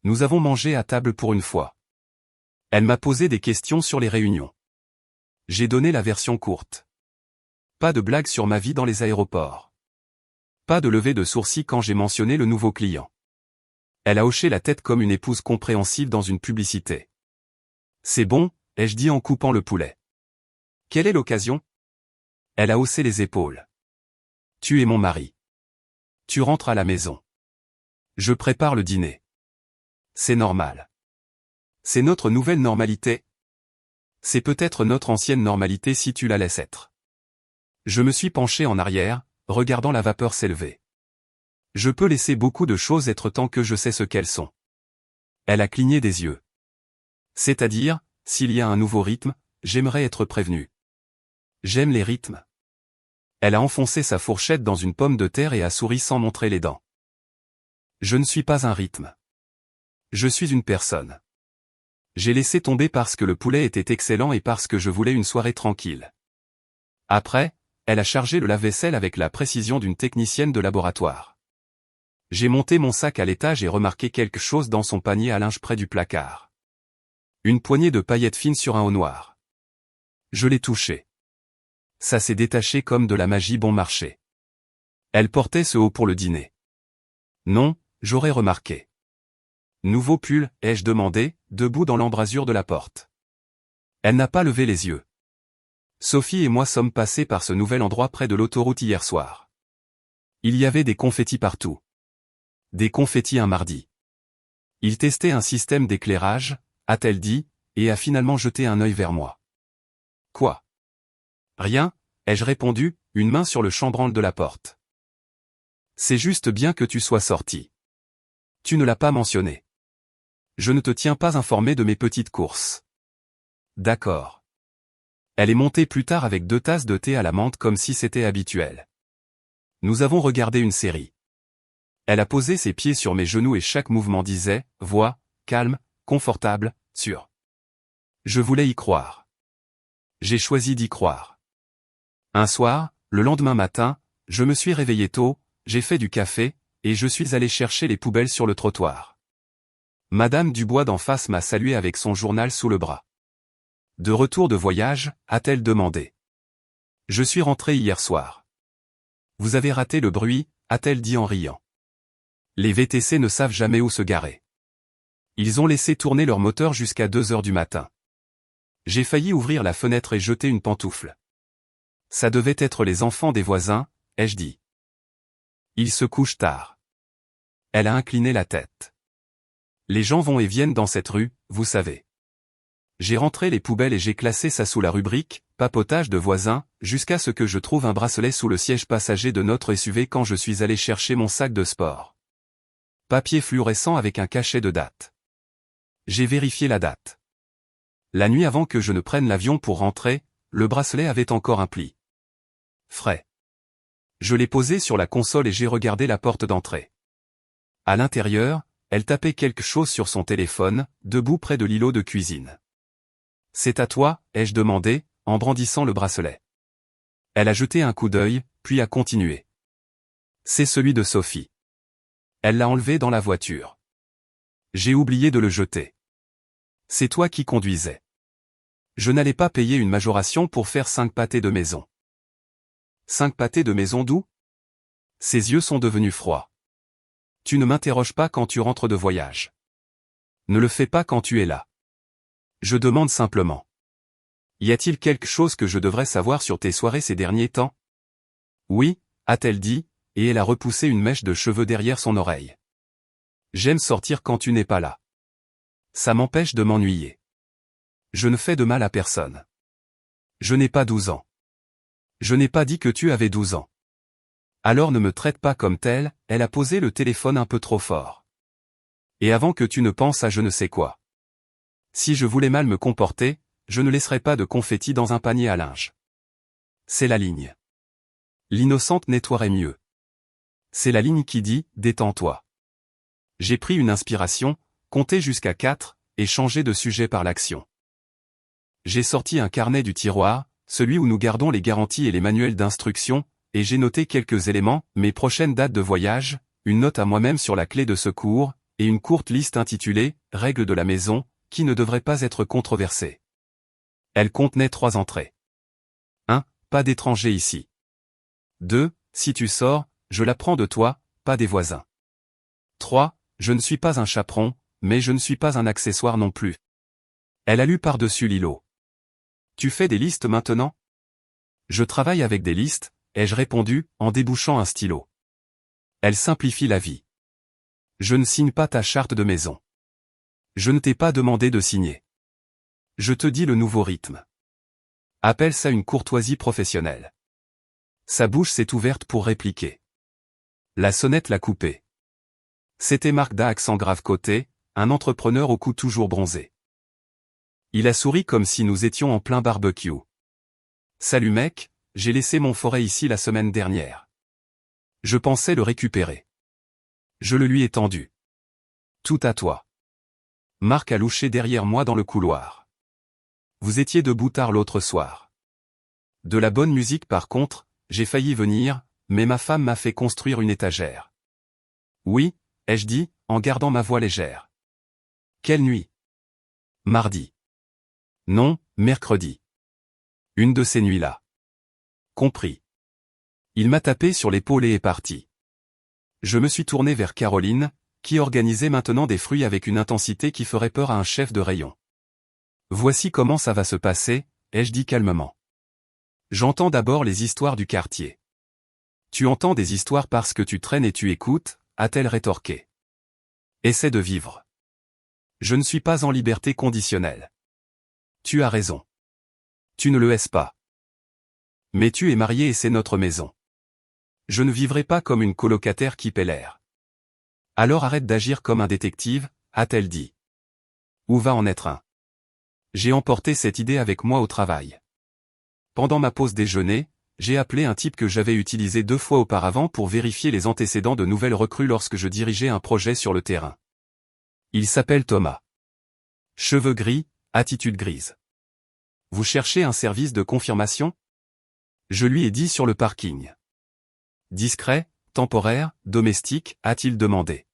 Nous avons mangé à table pour une fois. Elle m'a posé des questions sur les réunions. J'ai donné la version courte. Pas de blague sur ma vie dans les aéroports. Pas de levée de sourcils quand j'ai mentionné le nouveau client. Elle a hoché la tête comme une épouse compréhensive dans une publicité. C'est bon, ai-je dit en coupant le poulet. Quelle est l'occasion? Elle a haussé les épaules. Tu es mon mari. Tu rentres à la maison. Je prépare le dîner. C'est normal. C'est notre nouvelle normalité. C'est peut-être notre ancienne normalité si tu la laisses être. Je me suis penché en arrière, regardant la vapeur s'élever. Je peux laisser beaucoup de choses être tant que je sais ce qu'elles sont. Elle a cligné des yeux. C'est-à-dire, s'il y a un nouveau rythme, j'aimerais être prévenu. J'aime les rythmes. Elle a enfoncé sa fourchette dans une pomme de terre et a souri sans montrer les dents. Je ne suis pas un rythme. Je suis une personne. J'ai laissé tomber parce que le poulet était excellent et parce que je voulais une soirée tranquille. Après, elle a chargé le lave-vaisselle avec la précision d'une technicienne de laboratoire. J'ai monté mon sac à l'étage et remarqué quelque chose dans son panier à linge près du placard. Une poignée de paillettes fines sur un haut noir. Je l'ai touché. Ça s'est détaché comme de la magie bon marché. Elle portait ce haut pour le dîner. Non, j'aurais remarqué. Nouveau pull, ai-je demandé, debout dans l'embrasure de la porte. Elle n'a pas levé les yeux. Sophie et moi sommes passés par ce nouvel endroit près de l'autoroute hier soir. Il y avait des confettis partout. Des confettis un mardi. Il testait un système d'éclairage, a-t-elle dit, et a finalement jeté un œil vers moi. Quoi? Rien, ai-je répondu, une main sur le chambranle de la porte. C'est juste bien que tu sois sorti. Tu ne l'as pas mentionné. Je ne te tiens pas informé de mes petites courses. D'accord. Elle est montée plus tard avec 2 tasses de thé à la menthe comme si c'était habituel. Nous avons regardé une série. Elle a posé ses pieds sur mes genoux et chaque mouvement disait, voix, calme, confortable, sûre. Je voulais y croire. J'ai choisi d'y croire. Un soir, le lendemain matin, je me suis réveillé tôt, j'ai fait du café, et je suis allé chercher les poubelles sur le trottoir. Madame Dubois d'en face m'a salué avec son journal sous le bras. De retour de voyage, a-t-elle demandé. Je suis rentré hier soir. Vous avez raté le bruit, a-t-elle dit en riant. Les VTC ne savent jamais où se garer. Ils ont laissé tourner leur moteur jusqu'à 2 heures du matin. J'ai failli ouvrir la fenêtre et jeter une pantoufle. Ça devait être les enfants des voisins, ai-je dit. Ils se couchent tard. Elle a incliné la tête. Les gens vont et viennent dans cette rue, vous savez. J'ai rentré les poubelles et j'ai classé ça sous la rubrique « papotage de voisins » jusqu'à ce que je trouve un bracelet sous le siège passager de notre SUV quand je suis allé chercher mon sac de sport. Papier fluorescent avec un cachet de date. J'ai vérifié la date. La nuit avant que je ne prenne l'avion pour rentrer, le bracelet avait encore un pli. Frais. Je l'ai posé sur la console et j'ai regardé la porte d'entrée. À l'intérieur, elle tapait quelque chose sur son téléphone, debout près de l'îlot de cuisine. C'est à toi, ai-je demandé, en brandissant le bracelet. Elle a jeté un coup d'œil, puis a continué. C'est celui de Sophie. Elle l'a enlevé dans la voiture. J'ai oublié de le jeter. C'est toi qui conduisais. Je n'allais pas payer une majoration pour faire 5 pâtés de maison. 5 pâtés de maison d'où? Ses yeux sont devenus froids. Tu ne m'interroges pas quand tu rentres de voyage. Ne le fais pas quand tu es là. Je demande simplement. Y a-t-il quelque chose que je devrais savoir sur tes soirées ces derniers temps? Oui, a-t-elle dit, et elle a repoussé une mèche de cheveux derrière son oreille. J'aime sortir quand tu n'es pas là. Ça m'empêche de m'ennuyer. Je ne fais de mal à personne. Je n'ai pas 12 ans. Je n'ai pas dit que tu avais 12 ans. Alors ne me traite pas comme tel, elle a posé le téléphone un peu trop fort. Et avant que tu ne penses à je ne sais quoi. Si je voulais mal me comporter, je ne laisserais pas de confettis dans un panier à linge. C'est la ligne. L'innocente nettoierait mieux. C'est la ligne qui dit, détends-toi. J'ai pris une inspiration, compté jusqu'à 4, et changé de sujet par l'action. J'ai sorti un carnet du tiroir, celui où nous gardons les garanties et les manuels d'instruction, et j'ai noté quelques éléments, mes prochaines dates de voyage, une note à moi-même sur la clé de secours, et une courte liste intitulée « Règles de la maison » qui ne devrait pas être controversée. Elle contenait 3 entrées. 1. Pas d'étrangers ici. 2. Si tu sors, je la prends de toi, pas des voisins. 3. Je ne suis pas un chaperon, mais je ne suis pas un accessoire non plus. Elle a lu par-dessus l'îlot. Tu fais des listes maintenant? Je travaille avec des listes, ai-je répondu, en débouchant un stylo. Elle simplifie la vie. Je ne signe pas ta charte de maison. Je ne t'ai pas demandé de signer. Je te dis le nouveau rythme. Appelle ça une courtoisie professionnelle. Sa bouche s'est ouverte pour répliquer. La sonnette l'a coupé. C'était Marc d'accent grave côté, un entrepreneur au cou toujours bronzé. Il a souri comme si nous étions en plein barbecue. Salut mec, j'ai laissé mon forêt ici la semaine dernière. Je pensais le récupérer. Je le lui ai tendu. Tout à toi. Marc a louché derrière moi dans le couloir. Vous étiez debout tard l'autre soir. De la bonne musique par contre, j'ai failli venir, mais ma femme m'a fait construire une étagère. Oui, ai-je dit, en gardant ma voix légère. Quelle nuit? Mardi. Non, mercredi. Une de ces nuits-là. Compris. Il m'a tapé sur l'épaule et est parti. Je me suis tourné vers Caroline, qui organisait maintenant des fruits avec une intensité qui ferait peur à un chef de rayon. Voici comment ça va se passer, ai-je dit calmement. J'entends d'abord les histoires du quartier. Tu entends des histoires parce que tu traînes et tu écoutes, a-t-elle rétorqué. Essaie de vivre. Je ne suis pas en liberté conditionnelle. Tu as raison. Tu ne le es pas. Mais tu es marié et c'est notre maison. Je ne vivrai pas comme une colocataire qui paie l'air. Alors arrête d'agir comme un détective, a-t-elle dit. Où va en être un? J'ai emporté cette idée avec moi au travail. Pendant ma pause déjeuner, j'ai appelé un type que j'avais utilisé 2 fois auparavant pour vérifier les antécédents de nouvelles recrues lorsque je dirigeais un projet sur le terrain. Il s'appelle Thomas. Cheveux gris, attitude grise. Vous cherchez un service de confirmation? Je lui ai dit sur le parking. Discret, temporaire, domestique, a-t-il demandé.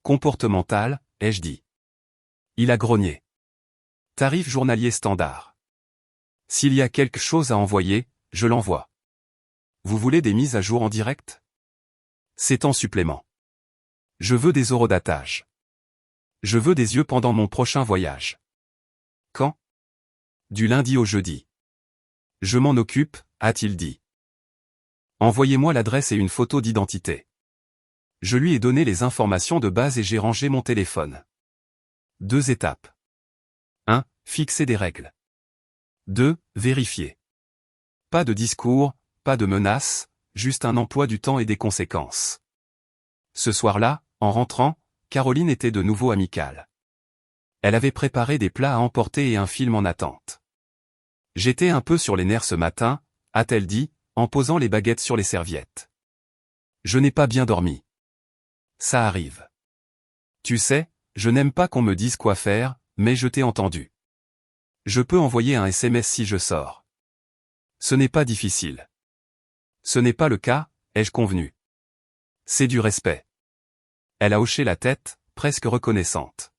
Comportemental, ai-je dit. Il a grogné. Tarif journalier standard. S'il y a quelque chose à envoyer, je l'envoie. Vous voulez des mises à jour en direct? C'est en supplément. Je veux des horodatage. Je veux des yeux pendant mon prochain voyage. Quand? Du lundi au jeudi. Je m'en occupe, a-t-il dit. Envoyez-moi l'adresse et une photo d'identité. Je lui ai donné les informations de base et j'ai rangé mon téléphone. 2 étapes. 1. Fixer des règles. 2. Vérifier. Pas de discours, pas de menaces, juste un emploi du temps et des conséquences. Ce soir-là, en rentrant, Caroline était de nouveau amicale. Elle avait préparé des plats à emporter et un film en attente. J'étais un peu sur les nerfs ce matin, a-t-elle dit, en posant les baguettes sur les serviettes. Je n'ai pas bien dormi. Ça arrive. Tu sais, je n'aime pas qu'on me dise quoi faire, mais je t'ai entendu. Je peux envoyer un SMS si je sors. Ce n'est pas difficile. Ce n'est pas le cas, ai-je convenu. C'est du respect. Elle a hoché la tête, presque reconnaissante.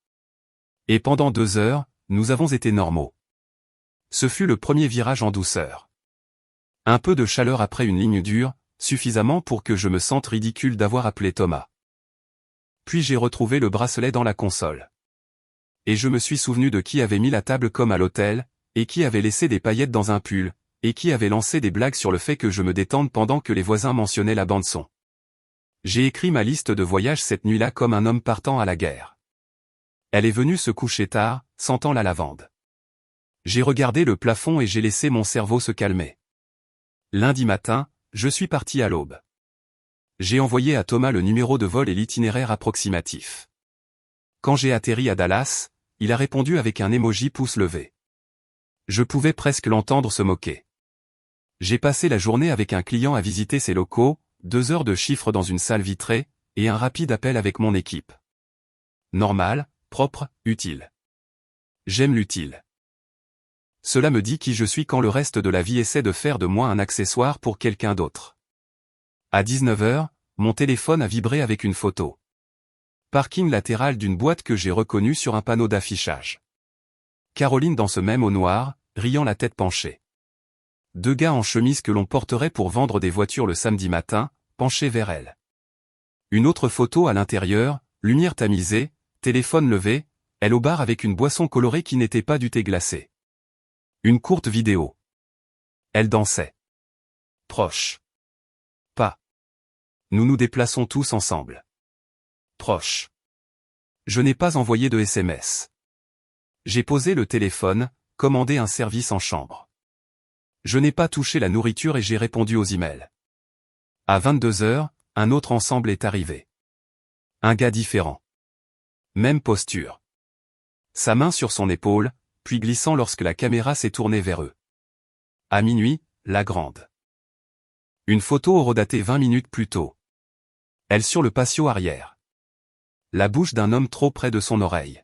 Et pendant 2 heures, nous avons été normaux. Ce fut le premier virage en douceur. Un peu de chaleur après une ligne dure, suffisamment pour que je me sente ridicule d'avoir appelé Thomas. Puis j'ai retrouvé le bracelet dans la console. Et je me suis souvenu de qui avait mis la table comme à l'hôtel, et qui avait laissé des paillettes dans un pull, et qui avait lancé des blagues sur le fait que je me détende pendant que les voisins mentionnaient la bande-son. J'ai écrit ma liste de voyages cette nuit-là comme un homme partant à la guerre. Elle est venue se coucher tard, sentant la lavande. J'ai regardé le plafond et j'ai laissé mon cerveau se calmer. Lundi matin, je suis parti à l'aube. J'ai envoyé à Thomas le numéro de vol et l'itinéraire approximatif. Quand j'ai atterri à Dallas, il a répondu avec un emoji pouce levé. Je pouvais presque l'entendre se moquer. J'ai passé la journée avec un client à visiter ses locaux, 2 heures de chiffres dans une salle vitrée, et un rapide appel avec mon équipe. Normal, propre, utile. J'aime l'utile. Cela me dit qui je suis quand le reste de la vie essaie de faire de moi un accessoire pour quelqu'un d'autre. À 19 h, mon téléphone a vibré avec une photo. Parking latéral d'une boîte que j'ai reconnue sur un panneau d'affichage. Caroline danse même au noir, riant la tête penchée. 2 gars en chemise que l'on porterait pour vendre des voitures le samedi matin, penchés vers elle. Une autre photo à l'intérieur, lumière tamisée, téléphone levé, elle au bar avec une boisson colorée qui n'était pas du thé glacé. Une courte vidéo. Elle dansait. Proche. Pas. Nous nous déplaçons tous ensemble. Proche. Je n'ai pas envoyé de SMS. J'ai posé le téléphone, commandé un service en chambre. Je n'ai pas touché la nourriture et j'ai répondu aux emails. À 22h, un autre ensemble est arrivé. Un gars différent. Même posture. Sa main sur son épaule, puis glissant lorsque la caméra s'est tournée vers eux. À minuit, la grande. Une photo horodatée 20 minutes plus tôt. Elle sur le patio arrière. La bouche d'un homme trop près de son oreille.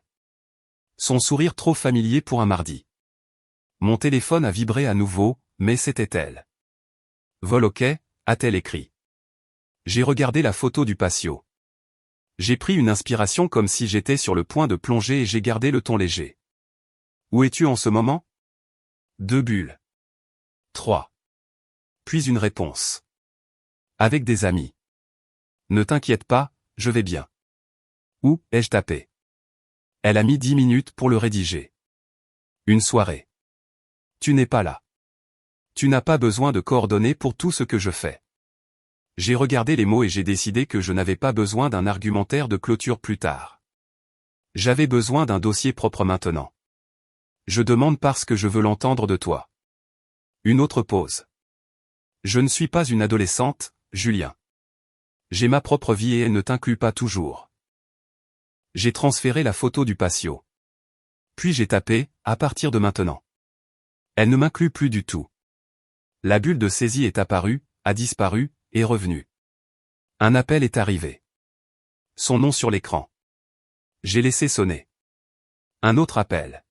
Son sourire trop familier pour un mardi. Mon téléphone a vibré à nouveau, mais c'était elle. Vol ok, a-t-elle écrit. J'ai regardé la photo du patio. J'ai pris une inspiration comme si j'étais sur le point de plonger et j'ai gardé le ton léger. Où es-tu en ce moment? 2 bulles. 3. Puis une réponse. Avec des amis. Ne t'inquiète pas, je vais bien. Où ai-je tapé? Elle a mis 10 minutes pour le rédiger. Une soirée. Tu n'es pas là. Tu n'as pas besoin de coordonnées pour tout ce que je fais. J'ai regardé les mots et j'ai décidé que je n'avais pas besoin d'un argumentaire de clôture plus tard. J'avais besoin d'un dossier propre maintenant. Je demande parce que je veux l'entendre de toi. Une autre pause. Je ne suis pas une adolescente, Julien. J'ai ma propre vie et elle ne t'inclut pas toujours. J'ai transféré la photo du patio. Puis j'ai tapé, à partir de maintenant. Elle ne m'inclut plus du tout. La bulle de saisie est apparue, a disparu, est revenue. Un appel est arrivé. Son nom sur l'écran. J'ai laissé sonner. Un autre appel.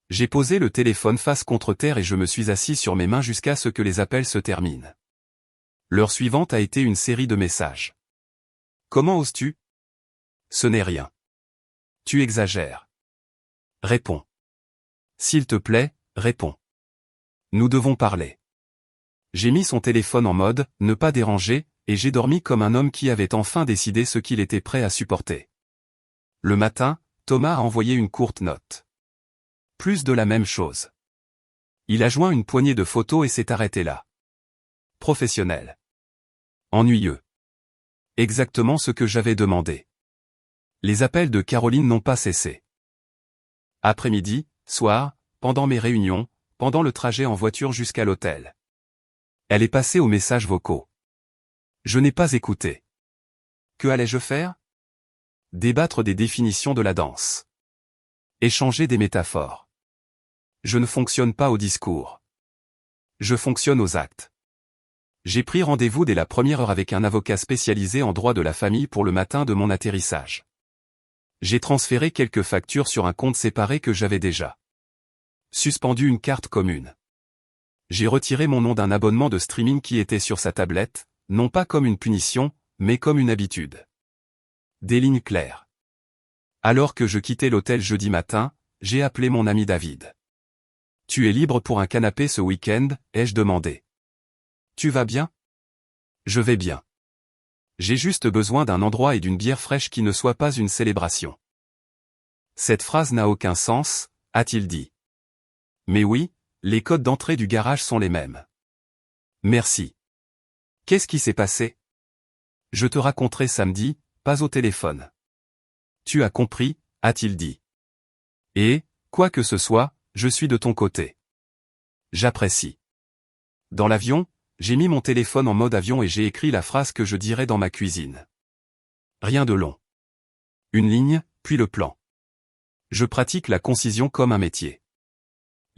J'ai posé le téléphone face contre terre et je me suis assis sur mes mains jusqu'à ce que les appels se terminent. L'heure suivante a été une série de messages. Comment oses-tu? Ce n'est rien. Tu exagères. Réponds. S'il te plaît, réponds. Nous devons parler. J'ai mis son téléphone en mode « ne pas déranger » et j'ai dormi comme un homme qui avait enfin décidé ce qu'il était prêt à supporter. Le matin, Thomas a envoyé une courte note. Plus de la même chose. Il a joint une poignée de photos et s'est arrêté là. Professionnel. Ennuyeux. Exactement ce que j'avais demandé. Les appels de Caroline n'ont pas cessé. Après-midi, soir, pendant mes réunions, pendant le trajet en voiture jusqu'à l'hôtel. Elle est passée aux messages vocaux. Je n'ai pas écouté. Que allais-je faire? Débattre des définitions de la danse. Échanger des métaphores. Je ne fonctionne pas au discours. Je fonctionne aux actes. J'ai pris rendez-vous dès la première heure avec un avocat spécialisé en droit de la famille pour le matin de mon atterrissage. J'ai transféré quelques factures sur un compte séparé que j'avais déjà. Suspendu une carte commune. J'ai retiré mon nom d'un abonnement de streaming qui était sur sa tablette, non pas comme une punition, mais comme une habitude. Des lignes claires. Alors que je quittais l'hôtel jeudi matin, j'ai appelé mon ami David. Tu es libre pour un canapé ce week-end, ai-je demandé. Tu vas bien? Je vais bien. J'ai juste besoin d'un endroit et d'une bière fraîche qui ne soit pas une célébration. Cette phrase n'a aucun sens, a-t-il dit. Mais oui, les codes d'entrée du garage sont les mêmes. Merci. Qu'est-ce qui s'est passé? Je te raconterai samedi, pas au téléphone. Tu as compris, a-t-il dit. Et, quoi que ce soit, je suis de ton côté. J'apprécie. Dans l'avion, j'ai mis mon téléphone en mode avion et j'ai écrit la phrase que je dirais dans ma cuisine. Rien de long. Une ligne, puis le plan. Je pratique la concision comme un métier.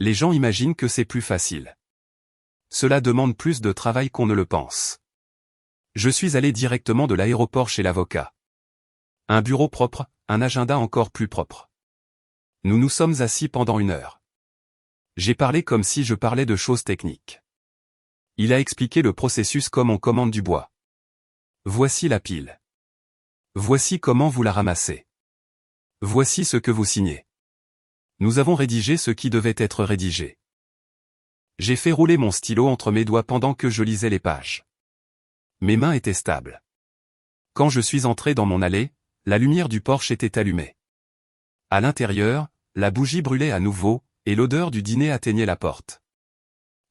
Les gens imaginent que c'est plus facile. Cela demande plus de travail qu'on ne le pense. Je suis allé directement de l'aéroport chez l'avocat. Un bureau propre, un agenda encore plus propre. Nous nous sommes assis pendant 1 heure. J'ai parlé comme si je parlais de choses techniques. Il a expliqué le processus comme on commande du bois. Voici la pile. Voici comment vous la ramassez. Voici ce que vous signez. Nous avons rédigé ce qui devait être rédigé. J'ai fait rouler mon stylo entre mes doigts pendant que je lisais les pages. Mes mains étaient stables. Quand je suis entré dans mon allée, la lumière du porche était allumée. À l'intérieur, la bougie brûlait à nouveau, et l'odeur du dîner atteignait la porte.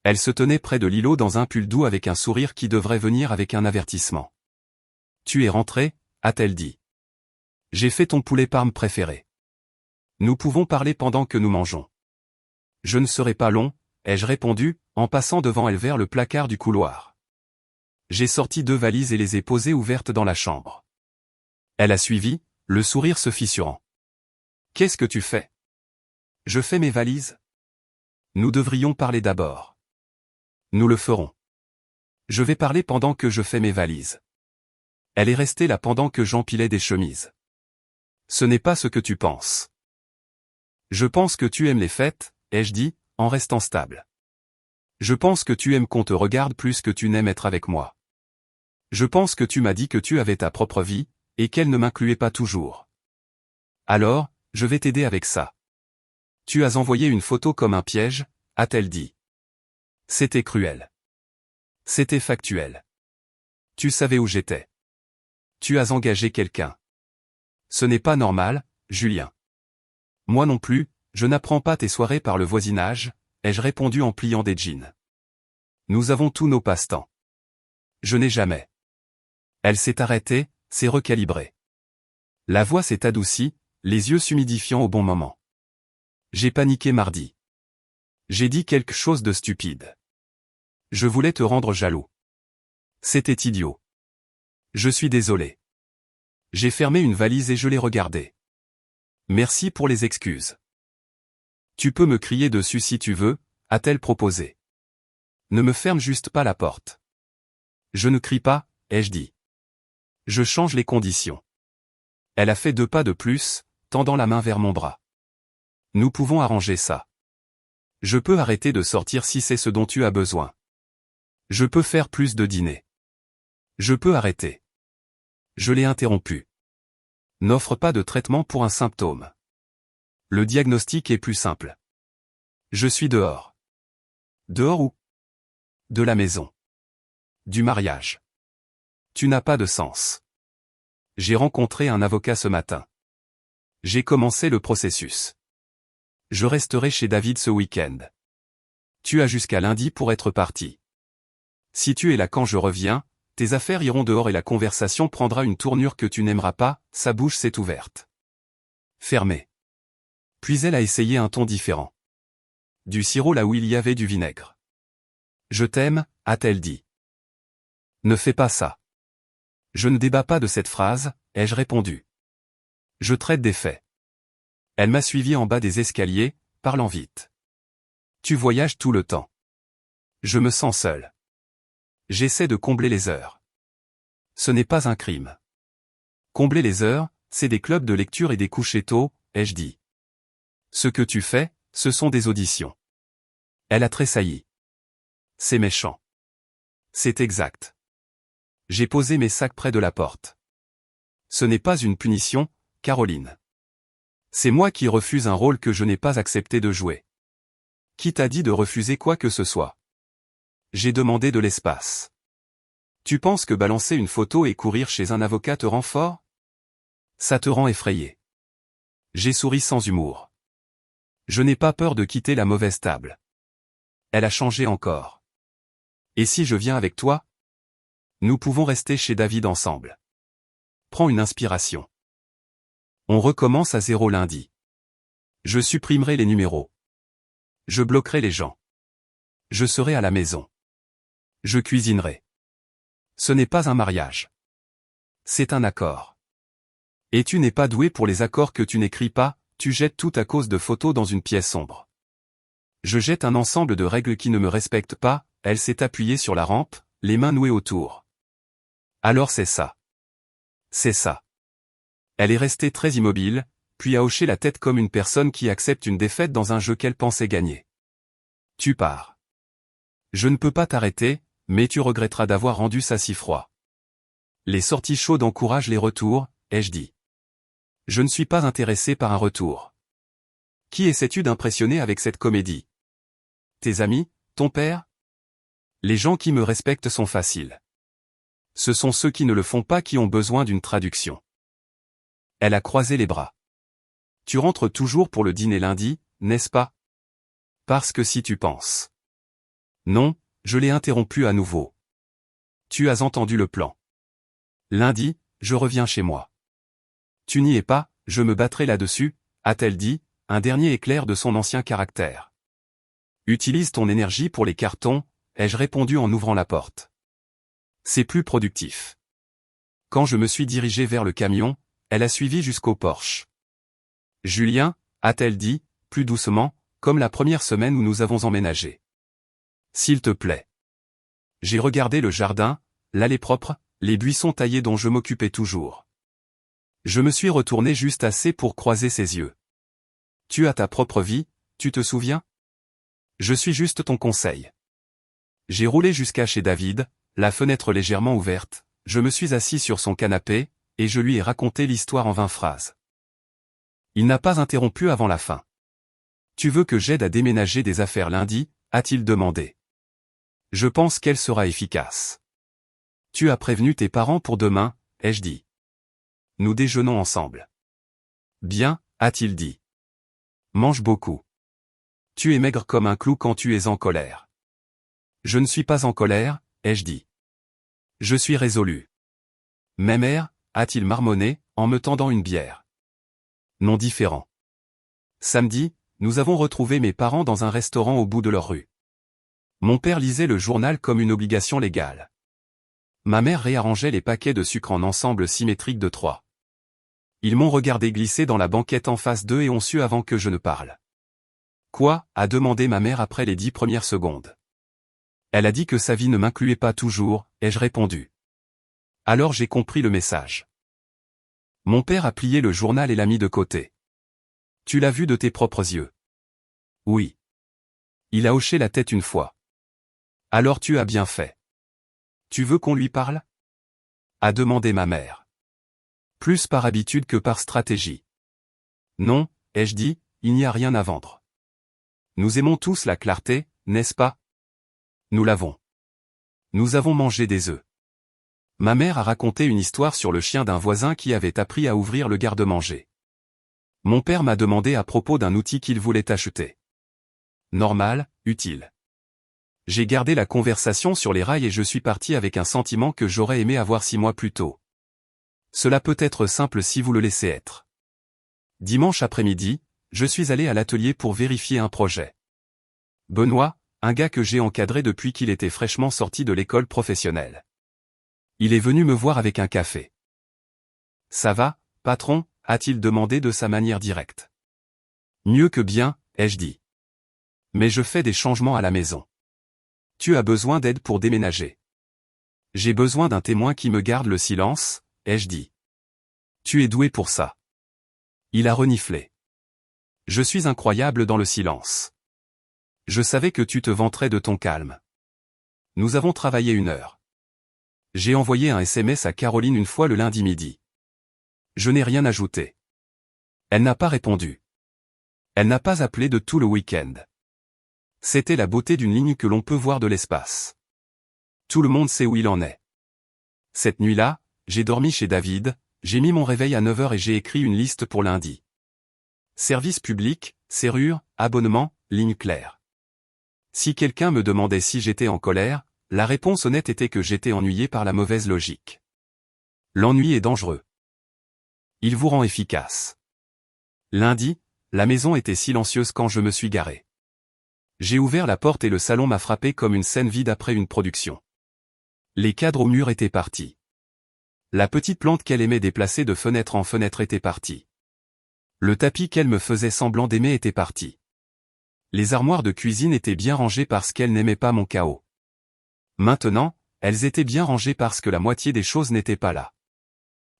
Elle se tenait près de l'îlot dans un pull doux avec un sourire qui devrait venir avec un avertissement. « Tu es rentré ?» a-t-elle dit. « J'ai fait ton poulet parme préféré. Nous pouvons parler pendant que nous mangeons. » « Je ne serai pas long », ai-je répondu, en passant devant elle vers le placard du couloir. J'ai sorti 2 valises et les ai posées ouvertes dans la chambre. Elle a suivi, le sourire se fissurant. « Qu'est-ce que tu fais ? » ?»« Je fais mes valises. »« Nous devrions parler d'abord. »« Nous le ferons. »« Je vais parler pendant que je fais mes valises. » Elle est restée là pendant que j'empilais des chemises. « Ce n'est pas ce que tu penses. »« Je pense que tu aimes les fêtes, » ai-je dit, en restant stable. « Je pense que tu aimes qu'on te regarde plus que tu n'aimes être avec moi. Je pense que tu m'as dit que tu avais ta propre vie, et qu'elle ne m'incluait pas toujours. Alors, je vais t'aider avec ça. Tu as envoyé une photo comme un piège, a-t-elle dit. C'était cruel. C'était factuel. Tu savais où j'étais. Tu as engagé quelqu'un. Ce n'est pas normal, Julien. Moi non plus, je n'apprends pas tes soirées par le voisinage, ai-je répondu en pliant des jeans. Nous avons tous nos passe-temps. Je n'ai jamais. Elle s'est arrêtée, s'est recalibrée. La voix s'est adoucie, les yeux s'humidifiant au bon moment. J'ai paniqué mardi. J'ai dit quelque chose de stupide. Je voulais te rendre jaloux. C'était idiot. Je suis désolé. J'ai fermé une valise et je l'ai regardée. Merci pour les excuses. Tu peux me crier dessus si tu veux, a-t-elle proposé. Ne me ferme juste pas la porte. Je ne crie pas, ai-je dit. Je change les conditions. Elle a fait 2 pas de plus, tendant la main vers mon bras. Nous pouvons arranger ça. Je peux arrêter de sortir si c'est ce dont tu as besoin. Je peux faire plus de dîners. Je peux arrêter. Je l'ai interrompu. N'offre pas de traitement pour un symptôme. Le diagnostic est plus simple. Je suis dehors. Dehors où ? De la maison. Du mariage. Tu n'as pas de sens. J'ai rencontré un avocat ce matin. J'ai commencé le processus. Je resterai chez David ce week-end. Tu as jusqu'à lundi pour être parti. Si tu es là quand je reviens, tes affaires iront dehors et la conversation prendra une tournure que tu n'aimeras pas, sa bouche s'est ouverte. Fermée. Puis elle a essayé un ton différent. Du sirop là où il y avait du vinaigre. Je t'aime, a-t-elle dit. Ne fais pas ça. Je ne débat pas de cette phrase, ai-je répondu. Je traite des faits. Elle m'a suivi en bas des escaliers, parlant vite. Tu voyages tout le temps. Je me sens seul. J'essaie de combler les heures. Ce n'est pas un crime. Combler les heures, c'est des clubs de lecture et des couchers tôt, ai-je dit. Ce que tu fais, ce sont des auditions. Elle a tressailli. C'est méchant. C'est exact. J'ai posé mes sacs près de la porte. Ce n'est pas une punition, Caroline. C'est moi qui refuse un rôle que je n'ai pas accepté de jouer. Qui t'a dit de refuser quoi que ce soit? J'ai demandé de l'espace. Tu penses que balancer une photo et courir chez un avocat te rend fort? Ça te rend effrayé. J'ai souri sans humour. Je n'ai pas peur de quitter la mauvaise table. Elle a changé encore. Et si je viens avec toi? Nous pouvons rester chez David ensemble. Prends une inspiration. On recommence à 0 lundi. Je supprimerai les numéros. Je bloquerai les gens. Je serai à la maison. Je cuisinerai. Ce n'est pas un mariage. C'est un accord. Et tu n'es pas doué pour les accords que tu n'écris pas, tu jettes tout à cause de photos dans une pièce sombre. Je jette un ensemble de règles qui ne me respectent pas, elle s'est appuyée sur la rampe, les mains nouées autour. Alors c'est ça. C'est ça. Elle est restée très immobile, puis a hoché la tête comme une personne qui accepte une défaite dans un jeu qu'elle pensait gagner. Tu pars. Je ne peux pas t'arrêter, mais tu regretteras d'avoir rendu ça si froid. Les sorties chaudes encouragent les retours, ai-je dit. Je ne suis pas intéressé par un retour. Qui essaies-tu d'impressionner avec cette comédie? Tes amis, ton père? Les gens qui me respectent sont faciles. Ce sont ceux qui ne le font pas qui ont besoin d'une traduction. Elle a croisé les bras. Tu rentres toujours pour le dîner lundi, n'est-ce pas? Parce que si tu penses. Non, je l'ai interrompu à nouveau. Tu as entendu le plan. Lundi, je reviens chez moi. Tu n'y es pas, je me battrai là-dessus, a-t-elle dit, un dernier éclair de son ancien caractère. Utilise ton énergie pour les cartons, ai-je répondu en ouvrant la porte. C'est plus productif. Quand je me suis dirigé vers le camion, elle a suivi jusqu'au porche. Julien, a-t-elle dit, plus doucement, comme la première semaine où nous avons emménagé. S'il te plaît. J'ai regardé le jardin, l'allée propre, les buissons taillés dont je m'occupais toujours. Je me suis retourné juste assez pour croiser ses yeux. Tu as ta propre vie, tu te souviens? Je suis juste ton conseil. J'ai roulé jusqu'à chez David, la fenêtre légèrement ouverte, je me suis assis sur son canapé, et je lui ai raconté l'histoire en 20 phrases. Il n'a pas interrompu avant la fin. Tu veux que j'aide à déménager des affaires lundi, a-t-il demandé. Je pense qu'elle sera efficace. Tu as prévenu tes parents pour demain, ai-je dit. Nous déjeunons ensemble. Bien, a-t-il dit. Mange beaucoup. Tu es maigre comme un clou quand tu es en colère. Je ne suis pas en colère, ai-je dit. Je suis résolu. Mais mère, a-t-il marmonné, en me tendant une bière. Non différent. Samedi, nous avons retrouvé mes parents dans un restaurant au bout de leur rue. Mon père lisait le journal comme une obligation légale. Ma mère réarrangeait les paquets de sucre en ensemble symétrique de 3. Ils m'ont regardé glisser dans la banquette en face d'eux et ont su avant que je ne parle. Quoi? A demandé ma mère après les 10 premières secondes. Elle a dit que sa vie ne m'incluait pas toujours, ai-je répondu. Alors j'ai compris le message. Mon père a plié le journal et l'a mis de côté. Tu l'as vu de tes propres yeux? Oui. Il a hoché la tête une fois. Alors tu as bien fait. Tu veux qu'on lui parle? A demandé ma mère. Plus par habitude que par stratégie. Non, ai-je dit, il n'y a rien à vendre. Nous aimons tous la clarté, n'est-ce pas? Nous l'avons. Nous avons mangé des œufs. Ma mère a raconté une histoire sur le chien d'un voisin qui avait appris à ouvrir le garde-manger. Mon père m'a demandé à propos d'un outil qu'il voulait acheter. Normal, utile. J'ai gardé la conversation sur les rails et je suis parti avec un sentiment que j'aurais aimé avoir 6 mois plus tôt. Cela peut être simple si vous le laissez être. Dimanche après-midi, je suis allé à l'atelier pour vérifier un projet. Benoît, un gars que j'ai encadré depuis qu'il était fraîchement sorti de l'école professionnelle. Il est venu me voir avec un café. Ça va, patron, a-t-il demandé de sa manière directe. Mieux que bien, ai-je dit. Mais je fais des changements à la maison. Tu as besoin d'aide pour déménager. J'ai besoin d'un témoin qui me garde le silence, ai-je dit. Tu es doué pour ça. Il a reniflé. Je suis incroyable dans le silence. Je savais que tu te vanterais de ton calme. Nous avons travaillé 1 heure. J'ai envoyé un SMS à Caroline une fois le lundi midi. Je n'ai rien ajouté. Elle n'a pas répondu. Elle n'a pas appelé de tout le week-end. C'était la beauté d'une ligne que l'on peut voir de l'espace. Tout le monde sait où il en est. Cette nuit-là, j'ai dormi chez David, j'ai mis mon réveil à 9h et j'ai écrit une liste pour lundi. Service public, serrure, abonnement, ligne claire. Si quelqu'un me demandait si j'étais en colère, la réponse honnête était que j'étais ennuyé par la mauvaise logique. L'ennui est dangereux. Il vous rend efficace. Lundi, la maison était silencieuse quand je me suis garé. J'ai ouvert la porte et le salon m'a frappé comme une scène vide après une production. Les cadres au mur étaient partis. La petite plante qu'elle aimait déplacer de fenêtre en fenêtre était partie. Le tapis qu'elle me faisait semblant d'aimer était parti. Les armoires de cuisine étaient bien rangées parce qu'elle n'aimait pas mon chaos. Maintenant, elles étaient bien rangées parce que la moitié des choses n'étaient pas là.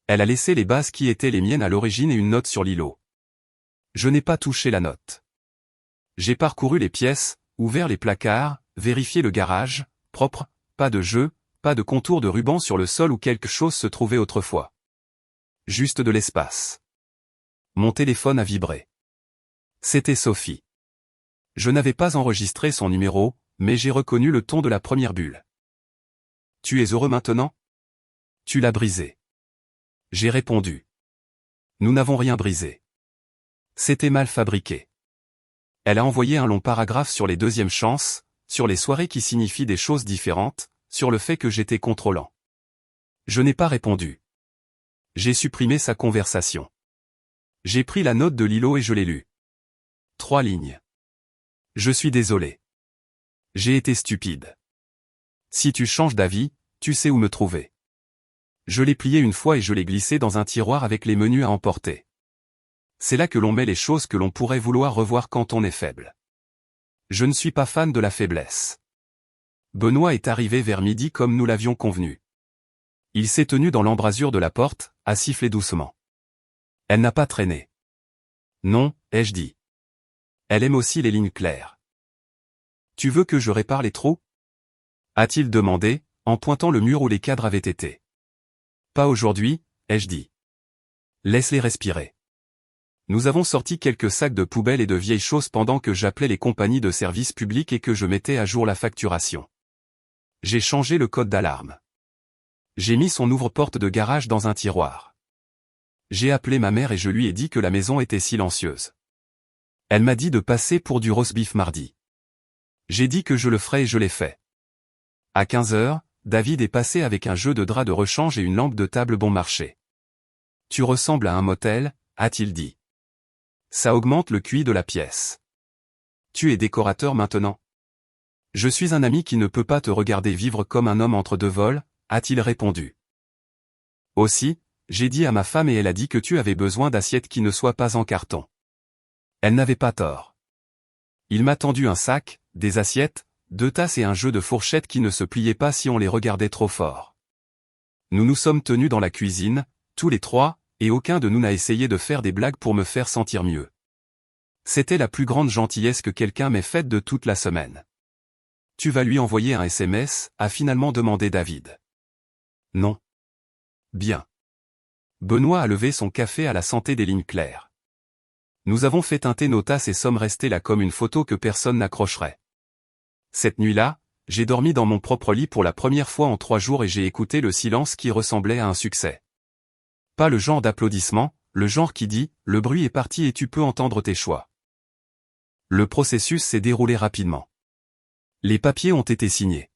Elle a laissé les bases qui étaient les miennes à l'origine et une note sur l'îlot. Je n'ai pas touché la note. J'ai parcouru les pièces, ouvert les placards, vérifié le garage, propre, pas de jeu, pas de contour de ruban sur le sol où quelque chose se trouvait autrefois. Juste de l'espace. Mon téléphone a vibré. C'était Sophie. Je n'avais pas enregistré son numéro, mais j'ai reconnu le ton de la première bulle. Tu es heureux maintenant? Tu l'as brisé. J'ai répondu. Nous n'avons rien brisé. C'était mal fabriqué. Elle a envoyé un long paragraphe sur les deuxièmes chances, sur les soirées qui signifient des choses différentes, sur le fait que j'étais contrôlant. Je n'ai pas répondu. J'ai supprimé sa conversation. J'ai pris la note de Lilo et je l'ai lue. 3 lignes. Je suis désolé. J'ai été stupide. Si tu changes d'avis, tu sais où me trouver. Je l'ai plié une fois et je l'ai glissé dans un tiroir avec les menus à emporter. C'est là que l'on met les choses que l'on pourrait vouloir revoir quand on est faible. Je ne suis pas fan de la faiblesse. Benoît est arrivé vers midi comme nous l'avions convenu. Il s'est tenu dans l'embrasure de la porte, à siffler doucement. Elle n'a pas traîné. Non, ai-je dit. Elle aime aussi les lignes claires. Tu veux que je répare les trous? A-t-il demandé, en pointant le mur où les cadres avaient été. Pas aujourd'hui, ai-je dit. Laisse-les respirer. Nous avons sorti quelques sacs de poubelles et de vieilles choses pendant que j'appelais les compagnies de services publics et que je mettais à jour la facturation. J'ai changé le code d'alarme. J'ai mis son ouvre-porte de garage dans un tiroir. J'ai appelé ma mère et je lui ai dit que la maison était silencieuse. Elle m'a dit de passer pour du roast-beef mardi. J'ai dit que je le ferais et je l'ai fait. À 15 heures, David est passé avec un jeu de drap de rechange et une lampe de table bon marché. Tu ressembles à un motel, a-t-il dit. Ça augmente le QI de la pièce. Tu es décorateur maintenant? Je suis un ami qui ne peut pas te regarder vivre comme un homme entre deux vols, a-t-il répondu. Aussi, j'ai dit à ma femme et elle a dit que tu avais besoin d'assiettes qui ne soient pas en carton. Elle n'avait pas tort. Il m'a tendu un sac, des assiettes, 2 tasses et un jeu de fourchettes qui ne se pliaient pas si on les regardait trop fort. Nous nous sommes tenus dans la cuisine, tous les 3, et aucun de nous n'a essayé de faire des blagues pour me faire sentir mieux. C'était la plus grande gentillesse que quelqu'un m'ait faite de toute la semaine. Tu vas lui envoyer un SMS, a finalement demandé David. Non. Bien. Benoît a levé son café à la santé des lignes claires. Nous avons fait teinter nos tasses et sommes restés là comme une photo que personne n'accrocherait. Cette nuit-là, j'ai dormi dans mon propre lit pour la première fois en 3 jours et j'ai écouté le silence qui ressemblait à un succès. Pas le genre d'applaudissement, le genre qui dit « le bruit est parti et tu peux entendre tes choix ». Le processus s'est déroulé rapidement. Les papiers ont été signés.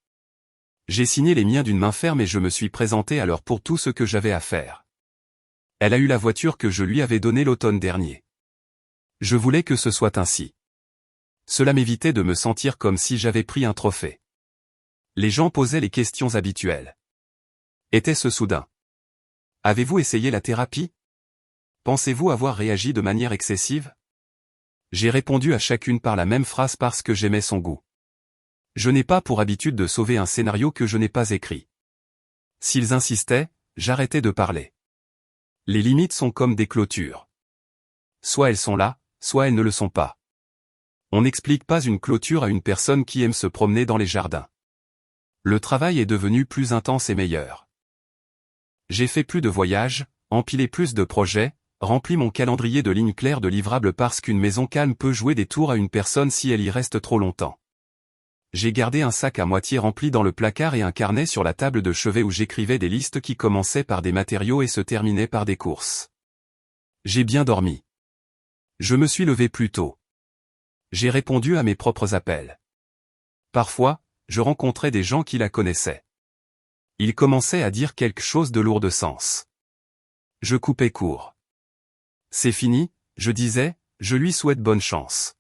J'ai signé les miens d'une main ferme et je me suis présenté à l'heure pour tout ce que j'avais à faire. Elle a eu la voiture que je lui avais donnée l'automne dernier. Je voulais que ce soit ainsi. Cela m'évitait de me sentir comme si j'avais pris un trophée. Les gens posaient les questions habituelles. Était-ce soudain? Avez-vous essayé la thérapie? Pensez-vous avoir réagi de manière excessive? J'ai répondu à chacune par la même phrase parce que j'aimais son goût. Je n'ai pas pour habitude de sauver un scénario que je n'ai pas écrit. S'ils insistaient, j'arrêtais de parler. Les limites sont comme des clôtures. Soit elles sont là, soit elles ne le sont pas. On n'explique pas une clôture à une personne qui aime se promener dans les jardins. Le travail est devenu plus intense et meilleur. J'ai fait plus de voyages, empilé plus de projets, rempli mon calendrier de lignes claires de livrables parce qu'une maison calme peut jouer des tours à une personne si elle y reste trop longtemps. J'ai gardé un sac à moitié rempli dans le placard et un carnet sur la table de chevet où j'écrivais des listes qui commençaient par des matériaux et se terminaient par des courses. J'ai bien dormi. Je me suis levé plus tôt. J'ai répondu à mes propres appels. Parfois, je rencontrais des gens qui la connaissaient. Ils commençaient à dire quelque chose de lourd de sens. Je coupais court. C'est fini, je disais, je lui souhaite bonne chance.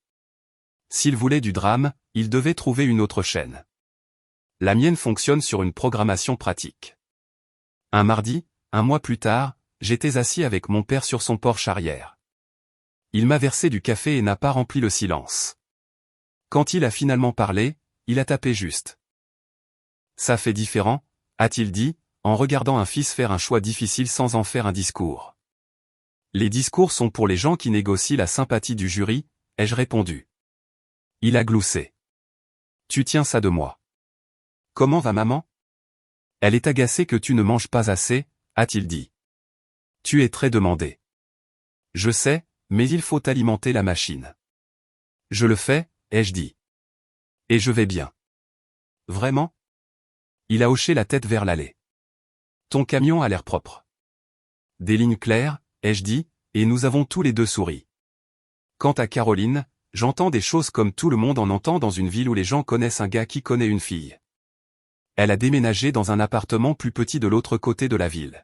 S'il voulait du drame, il devait trouver une autre chaîne. La mienne fonctionne sur une programmation pratique. Un mardi, 1 mois plus tard, j'étais assis avec mon père sur son porche arrière. Il m'a versé du café et n'a pas rempli le silence. Quand il a finalement parlé, il a tapé juste. Ça fait différent, a-t-il dit, en regardant un fils faire un choix difficile sans en faire un discours. Les discours sont pour les gens qui négocient la sympathie du jury, ai-je répondu. Il a gloussé. Tu tiens ça de moi. Comment va maman? Elle est agacée que tu ne manges pas assez, a-t-il dit. Tu es très demandé. Je sais, mais il faut alimenter la machine. Je le fais, ai-je dit. Et je vais bien. Vraiment? Il a hoché la tête vers l'allée. Ton camion a l'air propre. Des lignes claires, ai-je dit, et nous avons tous les deux souri. Quant à Caroline, j'entends des choses comme tout le monde en entend dans une ville où les gens connaissent un gars qui connaît une fille. Elle a déménagé dans un appartement plus petit de l'autre côté de la ville.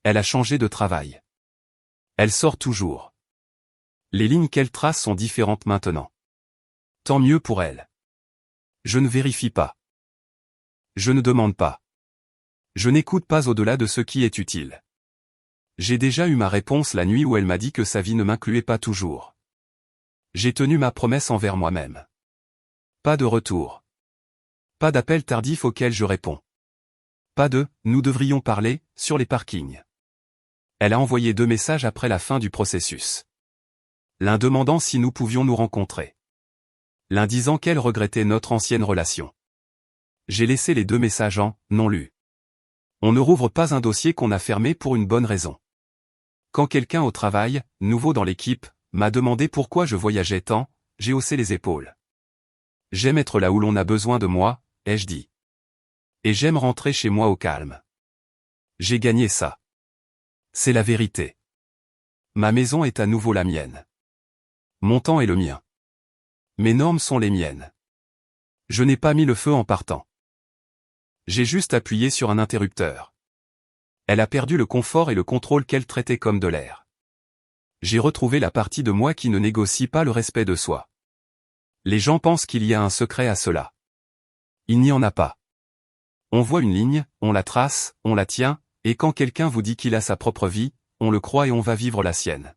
Elle a changé de travail. Elle sort toujours. Les lignes qu'elle trace sont différentes maintenant. Tant mieux pour elle. Je ne vérifie pas. Je ne demande pas. Je n'écoute pas au-delà de ce qui est utile. J'ai déjà eu ma réponse la nuit où elle m'a dit que sa vie ne m'incluait pas toujours. J'ai tenu ma promesse envers moi-même. Pas de retour. Pas d'appel tardif auquel je réponds. Pas de « nous devrions parler » sur les parkings. Elle a envoyé 2 messages après la fin du processus. L'un demandant si nous pouvions nous rencontrer. L'un disant qu'elle regrettait notre ancienne relation. J'ai laissé les 2 messages en « non lus ». On ne rouvre pas un dossier qu'on a fermé pour une bonne raison. Quand quelqu'un au travail, nouveau dans l'équipe, m'a demandé pourquoi je voyageais tant, j'ai haussé les épaules. J'aime être là où l'on a besoin de moi, ai-je dit. Et j'aime rentrer chez moi au calme. J'ai gagné ça. C'est la vérité. Ma maison est à nouveau la mienne. Mon temps est le mien. Mes normes sont les miennes. Je n'ai pas mis le feu en partant. J'ai juste appuyé sur un interrupteur. Elle a perdu le confort et le contrôle qu'elle traitait comme de l'air. J'ai retrouvé la partie de moi qui ne négocie pas le respect de soi. Les gens pensent qu'il y a un secret à cela. Il n'y en a pas. On voit une ligne, on la trace, on la tient, et quand quelqu'un vous dit qu'il a sa propre vie, on le croit et on va vivre la sienne.